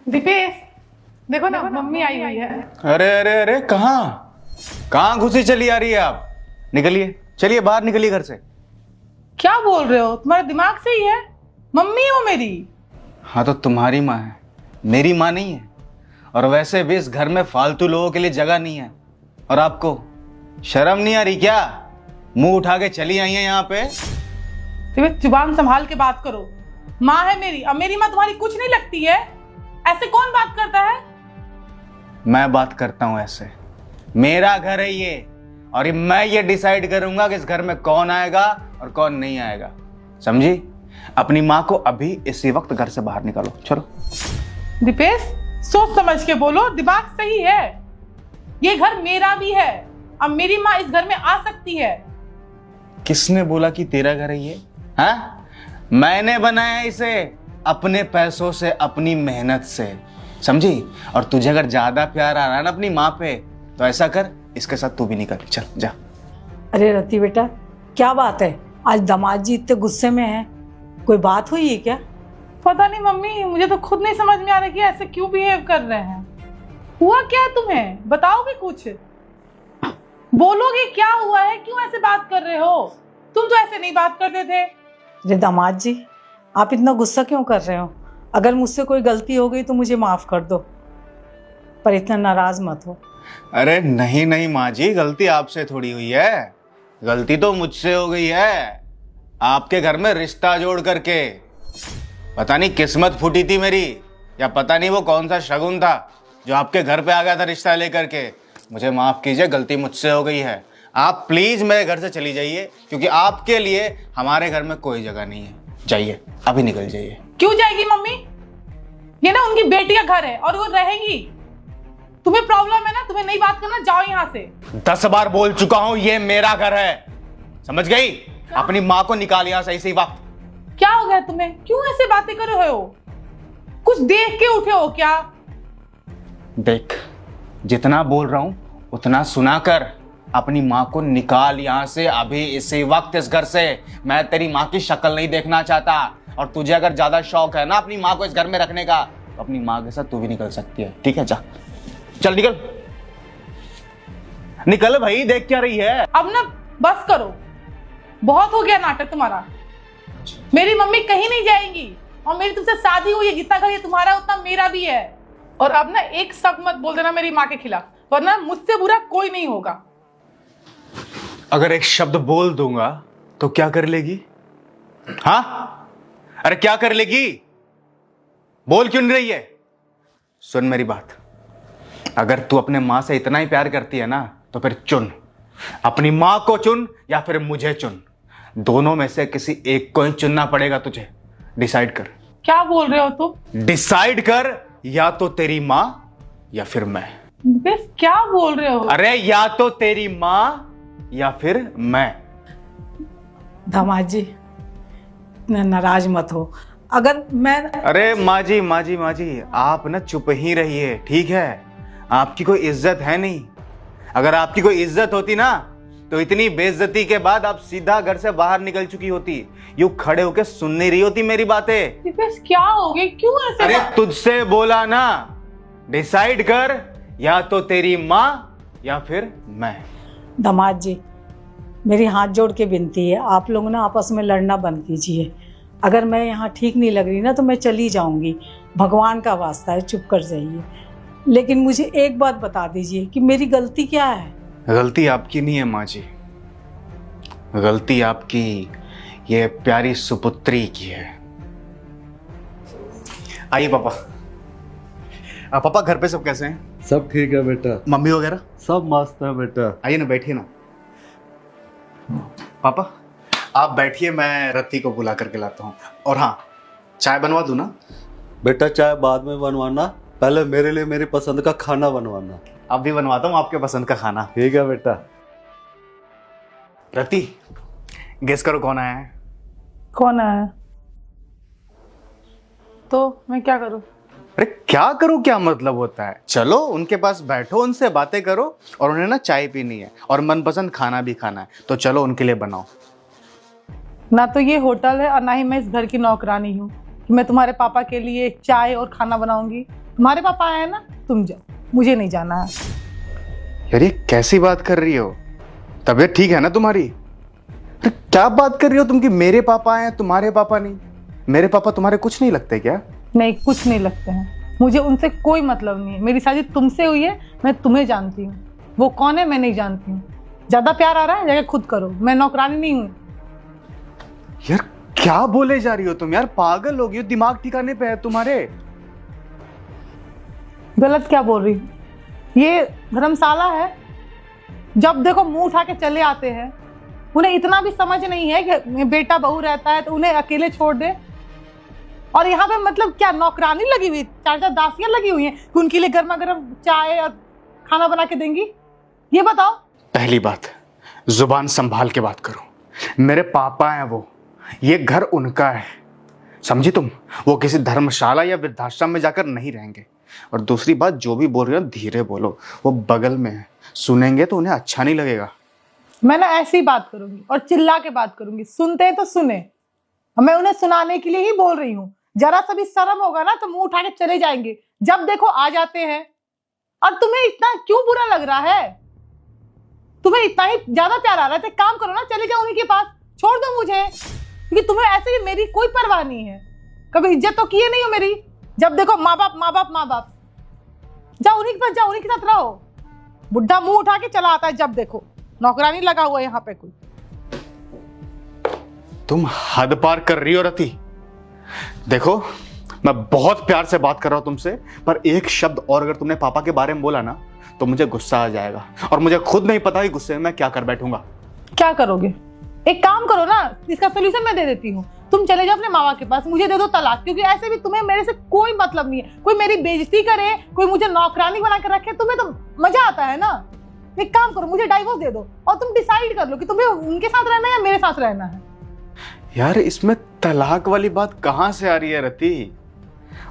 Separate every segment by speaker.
Speaker 1: दीपेश, देखो ना मम्मी आई हुई है।
Speaker 2: अरे अरे अरे, कहाँ कहाँ घुसी चली आ रही है आप? निकलिए, चलिए बाहर निकलिए घर से।
Speaker 1: क्या बोल रहे हो? तुम्हारे दिमाग से ही है? मम्मी है वो मेरी।
Speaker 2: हाँ तो तुम्हारी माँ है, मेरी माँ नहीं है। और वैसे भी इस घर में फालतू लोगों के लिए जगह नहीं है। और आपको शर्म नहीं आ रही क्या? मुंह उठा के चली आई है यहाँ पे।
Speaker 1: दीपेश, जुबान संभाल के बात करो। माँ है मेरी, अब मेरी माँ तुम्हारी कुछ नहीं लगती है? ऐसे कौन बात करता है?
Speaker 2: मैं बात करता हूँ ऐसे। मेरा घर है ये, और मैं ये डिसाइड करूंगा कि इस घर में कौन आएगा और कौन नहीं आएगा। समझी? अपनी माँ को अभी इसी वक्त घर से बाहर निकालो, चलो।
Speaker 1: दीपेश, सोच समझ के बोलो, दिमाग सही है। ये घर मेरा भी है, अब मेरी माँ इस घर में आ सकती है।
Speaker 2: किसने बोला कि तेरा घर है ये? हाँ, मैंने बनाया इसे अपने पैसों से, अपनी मेहनत से, समझी? और तुझे अगर ज्यादा प्यार आ रहा है ना अपनी माँ पे, तो ऐसा कर, इसके साथ तू भी निकल, चल जा।
Speaker 3: अरे रति बेटा, क्या बात है? आज दामाद जी इतने गुस्से में हैं। कोई बात हुई है क्या?
Speaker 1: पता नहीं मम्मी, मुझे तो खुद नहीं समझ में आ रहा कि ऐसे क्यों बिहेव कर रहे हैं। हुआ क्या है तुम्हें? बताओगे कुछ? बोलोगे क्या हुआ है? क्यों ऐसे बात कर रहे हो? तुम तो ऐसे नहीं बात करते थे।
Speaker 3: अरे दामाद जी, आप इतना गुस्सा क्यों कर रहे हो? अगर मुझसे कोई गलती हो गई तो मुझे माफ कर दो, पर इतना नाराज मत हो।
Speaker 2: अरे नहीं नहीं माँ जी, गलती आपसे थोड़ी हुई है, गलती तो मुझसे हो गई है। आपके घर में रिश्ता जोड़ करके पता नहीं किस्मत फूटी थी मेरी, या पता नहीं वो कौन सा शगुन था जो आपके घर पे आ गया था रिश्ता लेकर के। मुझे माफ कीजिए, गलती मुझसे हो गई है। आप प्लीज मेरे घर से चली जाइए, क्योंकि आपके लिए हमारे घर में कोई जगह नहीं है। जाइए, अभी निकल जाइए।
Speaker 1: क्यों जाएगी मम्मी? ये ना उनकी बेटी का घर है और वो रहेंगी। तुम्हें प्रॉब्लम है ना, तुम्हें नहीं बात करना, जाओ यहाँ से।
Speaker 2: 10 बार बोल चुका हूं, ये मेरा घर है, समझ गई? अपनी माँ को निकाल यहाँ से इसी वक्त।
Speaker 1: क्या हो गया तुम्हें? क्यों ऐसे बातें कर रहे हो? कुछ देख के उठे हो क्या?
Speaker 2: देख, जितना बोल रहा हूं उतना सुना कर। अपनी माँ को निकाल यहाँ से अभी इसी वक्त इस घर से। मैं तेरी माँ की शक्ल नहीं देखना चाहता। और तुझे अगर ज्यादा शौक है ना अपनी माँ को इस घर में रखने का, तो अपनी माँ के साथ तू भी निकल सकती है, ठीक है? जा, चल निकल, निकल भाई, देख क्या रही है?
Speaker 1: अब ना बस करो, बहुत हो गया नाटक तुम्हारा। मेरी मम्मी कहीं नहीं जाएंगी, और मेरी तुमसे शादी हुई है, जितना घर ये तुम्हारा उतना मेरा भी है। और अब ना एक शब्द मत बोल देना मेरी माँ के खिलाफ, वरना मुझसे बुरा कोई नहीं होगा।
Speaker 2: अगर एक शब्द बोल दूंगा तो क्या कर लेगी? हाँ, अरे क्या कर लेगी? बोल क्यों नहीं रही है? सुन मेरी बात, अगर तू अपने माँ से इतना ही प्यार करती है ना, तो फिर चुन, अपनी माँ को चुन या फिर मुझे चुन। दोनों में से किसी एक को ही चुनना पड़ेगा तुझे। डिसाइड कर।
Speaker 1: क्या बोल रहे हो तुम?
Speaker 2: डिसाइड कर, या तो तेरी माँ या फिर मैं।
Speaker 1: बस क्या बोल रहे हो?
Speaker 2: अरे या तो तेरी माँ या फिर मैं।
Speaker 3: दामाद जी, इतना नाराज मत हो। अगर मैं
Speaker 2: अरे माँ जी, माँ जी, माँ जी, आप ना चुप ही रहिए, ठीक है? आपकी कोई इज्जत है नहीं। अगर आपकी कोई इज्जत होती ना, तो इतनी बेइज्जती के बाद आप सीधा घर से बाहर निकल चुकी होती। यूं खड़े होके सुन नहीं रही होती मेरी बातें।
Speaker 1: दीपेश, क्या हो गया? क्यों ऐसे
Speaker 2: अरे तुझसे बोला ना, डिसाइड कर, या तो तेरी माँ या फिर मैं।
Speaker 3: दामाद जी, मेरी हाथ जोड़ के विनती है, आप लोग ना आपस में लड़ना बंद कीजिए। अगर मैं यहाँ ठीक नहीं लग रही ना, तो मैं चली जाऊंगी। भगवान का वास्ता है, चुप कर जाइए। लेकिन मुझे एक बात बता दीजिए कि मेरी गलती क्या है?
Speaker 2: गलती आपकी नहीं है माँ जी, गलती आपकी ये प्यारी सुपुत्री की है। आइए पापा। पापा, घर पे सब कैसे हैं?
Speaker 4: सब ठीक है बेटा,
Speaker 2: मम्मी वगैरह
Speaker 4: सब मस्त है बेटा।
Speaker 2: आइए ना, बैठिए ना। पापा आप बैठिए, मैं रति को बुला करके लाता हूँ। और हाँ, चाय बनवा दूँ ना?
Speaker 4: बेटा चाय बाद में बनवाना, पहले मेरे लिए मेरी पसंद का खाना बनवाना।
Speaker 2: अब भी बनवाता हूँ आपके पसंद का खाना।
Speaker 4: ठीक है बेटा।
Speaker 2: रति, गेस करो कौन आया है?
Speaker 1: कौन आया? तो मैं क्या करूं?
Speaker 2: अरे क्या करूं, क्या मतलब होता है? चलो उनके पास बैठो, उनसे बातें करो, और उन्हें ना चाय पीनी है और मनपसंद खाना भी खाना है, तो चलो उनके लिए बनाओ।
Speaker 1: ना तो ये होटल है और ना ही मैं इस घर की नौकरानी हूँ कि मैं तुम्हारे पापा के लिए चाय और खाना बनाऊंगी। तुम्हारे पापा आए हैं ना, तुम जाओ, मुझे नहीं जाना है।
Speaker 2: यार ये कैसी बात कर रही हो? तबीयत ठीक है ना तुम्हारी? अरे क्या बात कर रही हो तुम कि मेरे पापा आए हैं तुम्हारे पापा नहीं? मेरे पापा तुम्हारे कुछ नहीं लगते क्या?
Speaker 1: नहीं, कुछ नहीं लगते हैं, मुझे उनसे कोई मतलब नहीं है। मेरी शादी तुमसे हुई है, मैं तुम्हें जानती हूँ, वो कौन है मैं नहीं जानती हूँ। ज्यादा प्यार आ रहा है, जाके खुद करो, मैं नौकरानी नहीं हूँ।
Speaker 2: यार क्या बोले जा रही हो तुम? यार पागल हो गई हो? दिमाग ठिकाने पे है तुम्हारे?
Speaker 1: गलत क्या बोल रही हूँ? ये धर्मशाला है, जब देखो मुंह उठा के चले आते हैं। उन्हें इतना भी समझ नहीं है कि बेटा बहू रहता है तो उन्हें अकेले छोड़ दे। और यहाँ पे मतलब क्या नौकरानी लगी हुई, चार चार दासियां लगी हुई हैं कि उनके लिए गर्मा गर्म चाय और खाना बना के देंगी? ये बताओ।
Speaker 2: पहली बात, जुबान संभाल के बात करो। मेरे पापा हैं वो, ये घर उनका है, समझी तुम? वो किसी धर्मशाला या वृद्धाश्रम में जाकर नहीं रहेंगे। और दूसरी बात, जो भी बोल रही हो धीरे बोलो, वो बगल में है, सुनेंगे तो उन्हें अच्छा नहीं लगेगा।
Speaker 1: मैं ना ऐसी बात करूंगी और चिल्ला के बात करूंगी, सुनते हैं तो सुने। मैं उन्हें सुनाने के लिए ही बोल रही हूँ। जरा सा भी शर्म होगा ना तो मुंह उठा के चले जाएंगे, जब देखो आ जाते हैं। और तुम्हें इतना क्यों बुरा लग रहा है? तुम्हें इतना ही ज्यादा प्यार आ रहा है तो एक काम करो ना, चले जाओ उन्हीं के पास, छोड़ दो मुझे। क्योंकि तुम्हें ऐसे भी मेरी कोई परवाह नहीं है, कभी इज्जत तो किए नहीं हो मेरी। जब देखो माँ बाप माँ बाप माँ बाप। जाओ उन्हीं के पास, जाओ उन्हीं के साथ रहो। बुढ़ा मुंह उठा के चला आता है जब देखो, नौकरानी लगा हुआ है यहाँ पे कोई।
Speaker 2: तुम हद पार कर रही हो रति। देखो मैं बहुत प्यार से बात कर रहा हूं तुमसे, पर एक शब्द और अगर तुमने पापा के बारे में बोला ना तो मुझे गुस्सा आ जाएगा, और मुझे खुद नहीं पता कि गुस्से में मैं क्या कर बैठूंगा।
Speaker 1: क्या करोगे? एक काम करो ना, इसका सोल्यूशन मैं दे देती हूँ। तुम चले जाओ अपने मामा के पास, मुझे दे दो तलाक। क्योंकि ऐसे भी तुम्हें मेरे से कोई मतलब नहीं है। कोई मेरी बेइज्जती करे, कोई मुझे नौकरानी बना कर रखे, तुम्हें तो मजा आता है ना। एक काम करो, मुझे डाइवोर्स दे दो और तुम डिसाइड कर लो कि तुम्हें उनके साथ रहना है या मेरे साथ रहना है।
Speaker 2: यार इसमें तलाक वाली बात कहां से आ रही है रति?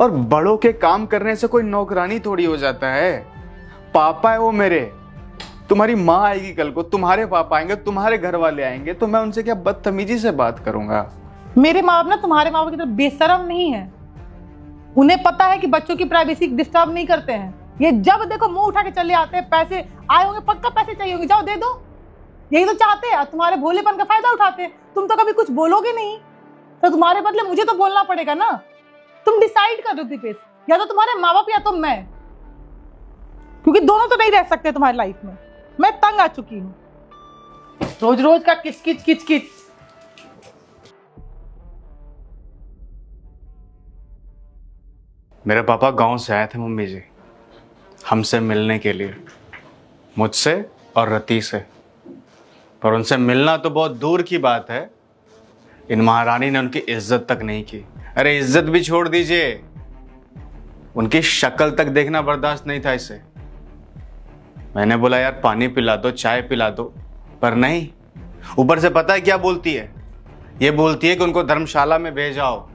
Speaker 2: और बड़ों के काम करने से कोई नौकरानी थोड़ी हो जाता है। पापा है वो मेरे, तुम्हारी माँ आएगी कल को, तुम्हारे पापा आएंगे, तुम्हारे घर वाले आएंगे, तो मैं उनसे क्या बदतमीजी से बात करूंगा?
Speaker 1: मेरे माँ बाप ना तुम्हारे माँ बाप की तरह बेशरम नहीं है। उन्हें पता है कि बच्चों की प्राइवेसी डिस्टर्ब नहीं करते हैं। ये जब देखो मुंह उठा के चले आते हैं। पैसे आए होंगे, पक्का पैसे चाहिए होंगे, जाओ दे दो। यही तो चाहते हैं, तुम्हारे भोलेपन का फायदा उठाते हैं। तुम तो कभी कुछ बोलोगे नहीं, तो तुम्हारे बदले मुझे तो बोलना पड़ेगा ना। तुम डिसाइड कर दो दीपेश, या तो तुम्हारे माँ बाप या तो मैं, क्योंकि दोनों तो नहीं रह सकते तुम्हारी लाइफ में। मैं तंग आ चुकी हूँ रोज रोज का किच किच किच किच।
Speaker 2: मेरे पापा गांव से आए थे मम्मी जी, हमसे मिलने के लिए, मुझसे और रति से। पर उनसे मिलना तो बहुत दूर की बात है, इन महारानी ने उनकी इज्जत तक नहीं की। अरे इज्जत भी छोड़ दीजिए, उनकी शक्ल तक देखना बर्दाश्त नहीं था इसे। मैंने बोला यार पानी पिला दो, चाय पिला दो, पर नहीं। ऊपर से पता है क्या बोलती है? ये बोलती है कि उनको धर्मशाला में भेजाओ,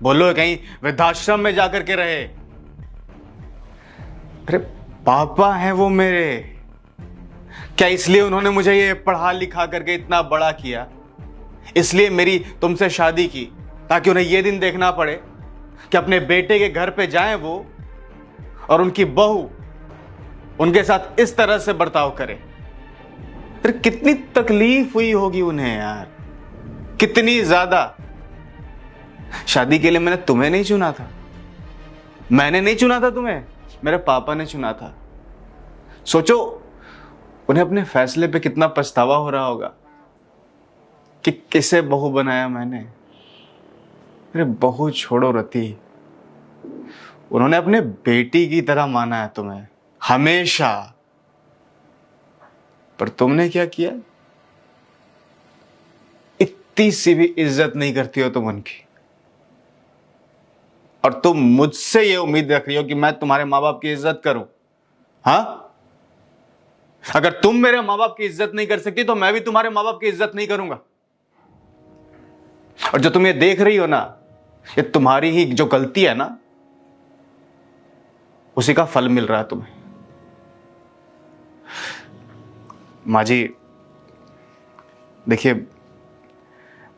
Speaker 2: बोलो कहीं वृद्धाश्रम में जाकर के रहे। अरे पापा हैं वो मेरे, क्या इसलिए उन्होंने मुझे ये पढ़ा लिखा करके इतना बड़ा किया? इसलिए मेरी तुमसे शादी की ताकि उन्हें ये दिन देखना पड़े कि अपने बेटे के घर पे जाएं वो, और उनकी बहू उनके साथ इस तरह से बर्ताव करे। अरे कितनी तकलीफ हुई होगी उन्हें यार, कितनी ज्यादा। शादी के लिए मैंने तुम्हें नहीं चुना था, मैंने नहीं चुना था तुम्हें, मेरे पापा ने चुना था। सोचो उन्हें अपने फैसले पे कितना पछतावा हो रहा होगा कि किसे बहू बनाया मैंने। अरे बहू छोड़ो रति, उन्होंने अपने बेटी की तरह माना है तुम्हें हमेशा। पर तुमने क्या किया? इतनी सी भी इज्जत नहीं करती हो तुम उनकी, और तुम मुझसे ये उम्मीद रख रही हो कि मैं तुम्हारे माँ बाप की इज्जत करूं? हाँ, अगर तुम मेरे माँ बाप की इज्जत नहीं कर सकती तो मैं भी तुम्हारे माँ बाप की इज्जत नहीं करूंगा। और जो तुम ये देख रही हो ना, ये तुम्हारी ही जो गलती है ना, उसी का फल मिल रहा है तुम्हें। माँ जी देखिए,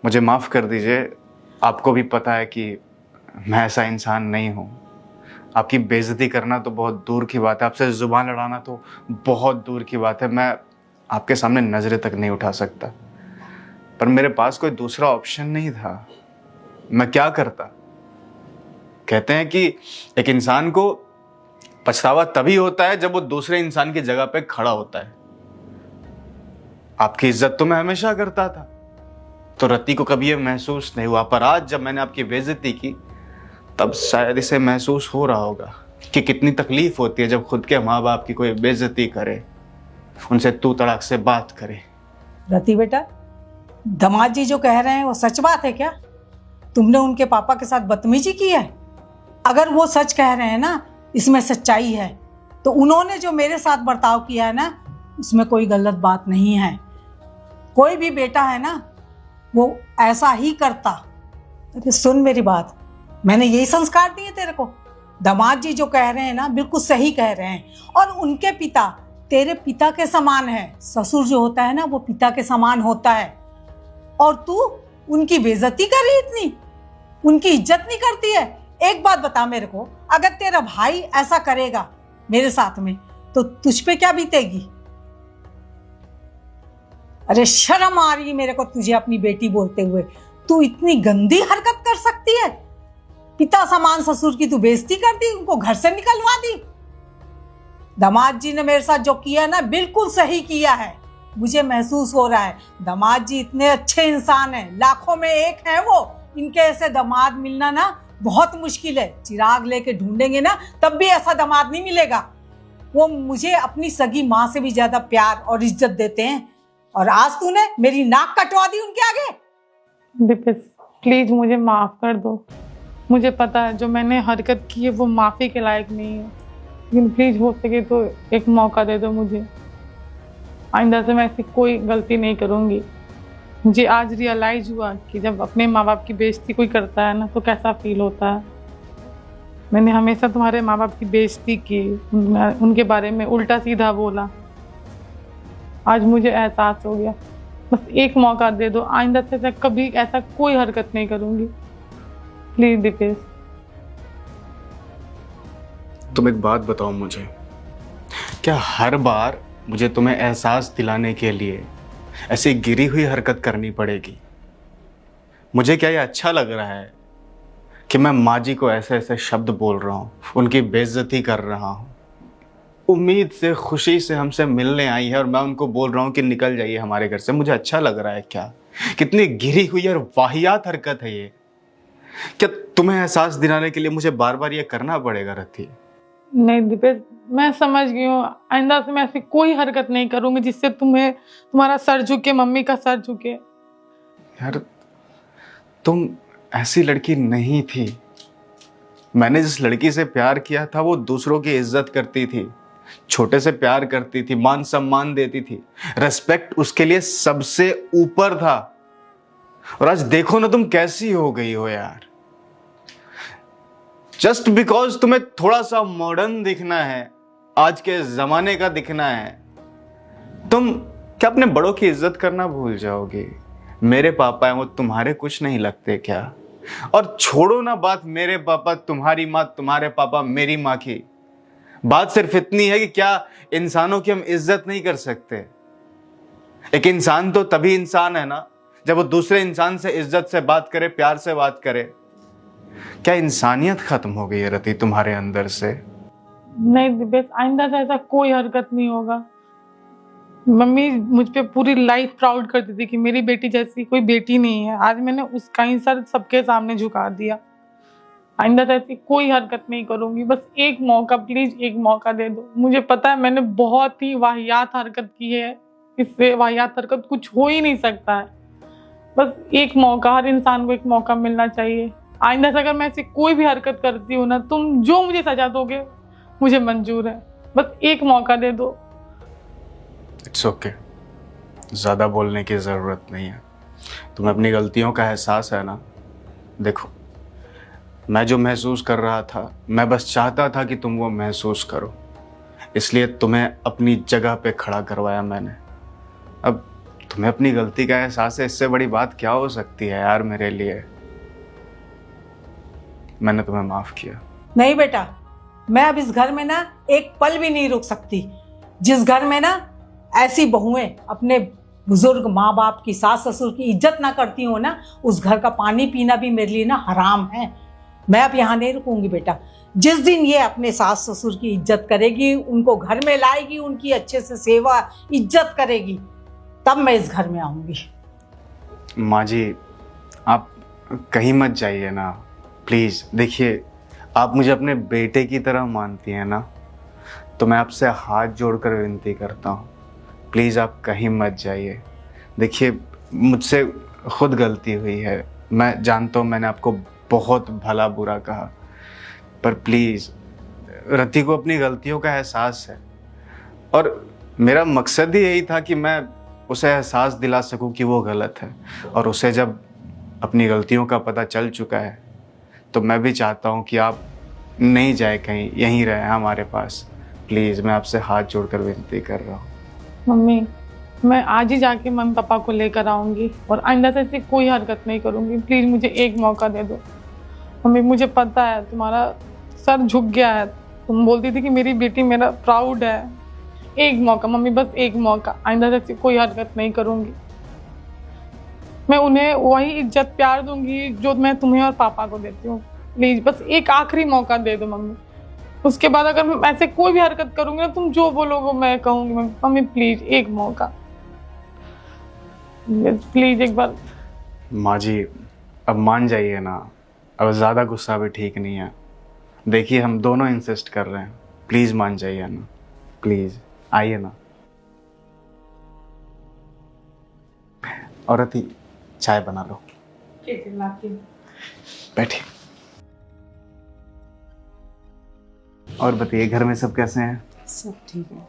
Speaker 2: मुझे माफ कर दीजिए, आपको भी पता है कि मैं ऐसा इंसान नहीं हूं आपकी बेइज्जती करना तो बहुत दूर की बात है, आपसे जुबान लड़ाना तो बहुत दूर की बात है। मैं आपके सामने नजरें तक नहीं उठा सकता, पर मेरे पास कोई दूसरा ऑप्शन नहीं था। मैं क्या करता? कहते हैं कि एक इंसान को पछतावा तभी होता है जब वो दूसरे इंसान की जगह पे खड़ा होता है। आपकी इज्जत तो मैं हमेशा करता था, तो रति को कभी ये महसूस नहीं हुआ, पर आज जब मैंने आपकी बेइज्जती की तब शायद इसे महसूस हो रहा होगा कि कितनी तकलीफ होती है जब खुद के माँ बाप की कोई बेइज्जती करे, उनसे तू तड़ाक से बात करे।
Speaker 3: रति बेटा, दामाद जी जो कह रहे हैं वो सच बात है क्या? तुमने उनके पापा के साथ बदतमीजी की है? अगर वो सच कह रहे हैं ना, इसमें सच्चाई है, तो उन्होंने जो मेरे साथ बर्ताव किया है ना, उसमें कोई गलत बात नहीं है। कोई भी बेटा है ना, वो ऐसा ही करता। अरे सुन मेरी बात, मैंने यही संस्कार दिए तेरे को। दामाद जी जो कह रहे हैं ना, बिल्कुल सही कह रहे हैं। और उनके पिता तेरे पिता के समान है। ससुर जो होता है ना, वो पिता के समान होता है। और तू उनकी बेइज्जती कर रही, इतनी उनकी इज्जत नहीं करती है। एक बात बता मेरे को, अगर तेरा भाई ऐसा करेगा मेरे साथ में, तो तुझ पे क्या बीतेगी? अरे शर्म आ रही है मेरे को तुझे अपनी बेटी बोलते हुए। तू इतनी गंदी हरकत कर सकती है? पिता समान ससुर की तू बेइज्जती कर दी, उनको घर से निकलवा दी। दामाद जी ने मेरे साथ जो किया ना, बिल्कुल सही किया है। मुझे महसूस हो रहा है दामाद जी इतने अच्छे इंसान हैं, लाखों में एक है वो। इनके ऐसे दामाद मिलना ना बहुत मुश्किल है। चिराग लेके ढूंढेंगे ना, तब भी ऐसा दामाद नहीं मिलेगा। वो मुझे अपनी सगी माँ से भी ज्यादा प्यार और इज्जत देते हैं, और आज तूने मेरी नाक कटवा दी उनके आगे।
Speaker 1: दीपेश प्लीज मुझे माफ कर दो। मुझे पता है जो मैंने हरकत की है वो माफी के लायक नहीं है, लेकिन प्लीज हो सके तो एक मौका दे दो मुझे। आइंदा से मैं ऐसी कोई गलती नहीं करूँगी। मुझे आज रियलाइज हुआ कि जब अपने माँ बाप की बेइज्जती कोई करता है ना, तो कैसा फील होता है। मैंने हमेशा तुम्हारे माँ बाप की बेइज्जती की, उनके बारे में उल्टा सीधा बोला। आज मुझे एहसास हो गया। बस एक मौका दे दो, आइंदा से मैं कभी ऐसा कोई हरकत नहीं करूँगी। प्लीज दीपेश।
Speaker 2: तुम एक बात बताओ मुझे, क्या हर बार मुझे तुम्हें एहसास दिलाने के लिए ऐसी गिरी हुई हरकत करनी पड़ेगी? मुझे क्या ये अच्छा लग रहा है कि मैं माँ जी को ऐसे ऐसे शब्द बोल रहा हूँ, उनकी बेइज्जती कर रहा हूँ? उम्मीद से, खुशी से हमसे मिलने आई है और मैं उनको बोल रहा हूँ कि निकल जाइए हमारे घर से। मुझे अच्छा लग रहा है क्या? कितनी गिरी हुई और वाहियात हरकत है ये। क्या तुम्हें एहसास दिलाने के लिए मुझे बार बार ये करना पड़ेगा रथी?
Speaker 1: नहीं दीपेश, मैं समझ गई हूँ। आइंदा से मैं ऐसी कोई हरकत नहीं करूँगी जिससे तुम्हारा सर झुके, मम्मी का सर झुके।
Speaker 2: यार तुम ऐसी लड़की नहीं थी। मैंने जिस लड़की से प्यार किया था वो दूसरों की इज्जत करती थी, छोटे से प्यार करती थी, मान सम्मान देती थी, रेस्पेक्ट उसके लिए सबसे ऊपर था। और आज देखो ना तुम कैसी हो गई हो यार। जस्ट बिकॉज तुम्हें थोड़ा सा मॉडर्न दिखना है, आज के जमाने का दिखना है, तुम क्या अपने बड़ों की इज्जत करना भूल जाओगे? मेरे पापा हैं, वो तुम्हारे कुछ नहीं लगते क्या? और छोड़ो ना बात मेरे पापा तुम्हारी माँ, तुम्हारे पापा मेरी माँ की। बात सिर्फ इतनी है कि क्या इंसानों की हम इज्जत नहीं कर सकते? एक इंसान तो तभी इंसान है ना जब वो दूसरे इंसान से इज्जत से बात करे, प्यार से बात करे। क्या इंसानियत खत्म हो गई है रति तुम्हारे अंदर से?
Speaker 1: नहीं दिपेश, आइंदा से ऐसा कोई हरकत नहीं होगा। मम्मी मुझ पे पूरी लाइफ प्राउड करती थी कि मेरी बेटी जैसी कोई बेटी नहीं है। आज मैंने उसका ही सर सबके सामने झुका दिया। आइंदा से ऐसी कोई हरकत नहीं करूंगी। बस एक मौका, प्लीज एक मौका दे दो। मुझे पता है मैंने बहुत ही वाहियात हरकत की है, इससे वाहियात हरकत कुछ हो ही नहीं सकता है। बस एक मौका, हर इंसान को एक मौका मिलना चाहिए। आइंदा से अगर मैं ऐसी कोई भी हरकत करती हूँ ना, तुम जो मुझे सजा दोगे मुझे मंजूर है। बस एक मौका दे दो।
Speaker 2: इट्स ओके, ज़्यादा बोलने की ज़रूरत नहीं है। तुम्हें अपनी गलतियों का एहसास है ना? देखो, मैं जो महसूस कर रहा था, मैं बस चाहता था कि तुम वो महसूस करो, इसलिए तुम्हें अपनी जगह पे खड़ा करवाया मैंने। अब तुम्हें अपनी गलती का एहसास है, इससे बड़ी बात क्या हो सकती है यार मेरे लिए? मैंने तुम्हें माफ़ किया।
Speaker 3: नहीं बेटा, मैं अब इस घर में ना एक पल भी नहीं रुक सकती। जिस घर में ना ऐसी बहुएं अपने बुजुर्ग माँ बाप की, सास ससुर की इज्जत ना करती हो ना, उस घर का पानी पीना भी मेरे लिए ना हराम है। मैं अब यहाँ नहीं रुकूंगी बेटा। जिस दिन ये अपने सास ससुर की इज्जत करेगी, उनको घर में लाएगी, उनकी अच्छे से सेवा इज्जत करेगी, तब मैं इस घर में आऊंगी।
Speaker 2: माँ जी आप कहीं मत जाइए ना प्लीज़। देखिए आप मुझे अपने बेटे की तरह मानती हैं ना, तो मैं आपसे हाथ जोड़कर विनती करता हूँ, प्लीज़ आप कहीं मत जाइए। देखिए मुझसे खुद गलती हुई है, मैं जानता हूँ मैंने आपको बहुत भला बुरा कहा, पर प्लीज़ रति को अपनी गलतियों का एहसास है और मेरा मकसद ही यही था कि मैं उसे एहसास दिला सकूं कि वो गलत है। और उसे जब अपनी गलतियों का पता चल चुका है तो मैं भी चाहता हूं कि आप नहीं जाए कहीं, यहीं रहें हमारे पास। प्लीज़ मैं आपसे हाथ जोड़कर विनती कर रहा हूँ।
Speaker 1: मम्मी मैं आज ही जाके मम्मी पापा को लेकर आऊंगी और आइंदा से ऐसी कोई हरकत नहीं करूंगी। प्लीज़ मुझे एक मौका दे दो मम्मी। मुझे पता है तुम्हारा सर झुक गया है, तुम बोलती थी कि मेरी बेटी मेरा प्राउड है। एक मौका मम्मी, बस एक मौका, आइंदा से ऐसी कोई हरकत नहीं करूंगी। मैं उन्हें वही इज्जत प्यार दूंगी जो मैं तुम्हें और पापा को देती हूँ। प्लीज़ बस एक आखिरी मौका दे दो मम्मी। उसके बाद अगर मैं ऐसे कोई भी हरकत करूंगी ना, तुम जो बोलोगे मैं कहूंगी। मम्मी प्लीज़ एक मौका, प्लीज़ एक बार।
Speaker 2: माँ जी अब मान जाइए ना, अब ज़्यादा गुस्सा भी ठीक नहीं है। देखिए हम दोनों इंसिस्ट कर रहे हैं, प्लीज़ मान जाइए ना, प्लीज़ आइए ना। और रति चाय बना लो,
Speaker 1: ठीक है लाती हूँ।
Speaker 2: बैठिए। और बताइए घर में सब कैसे हैं?
Speaker 3: सब ठीक है।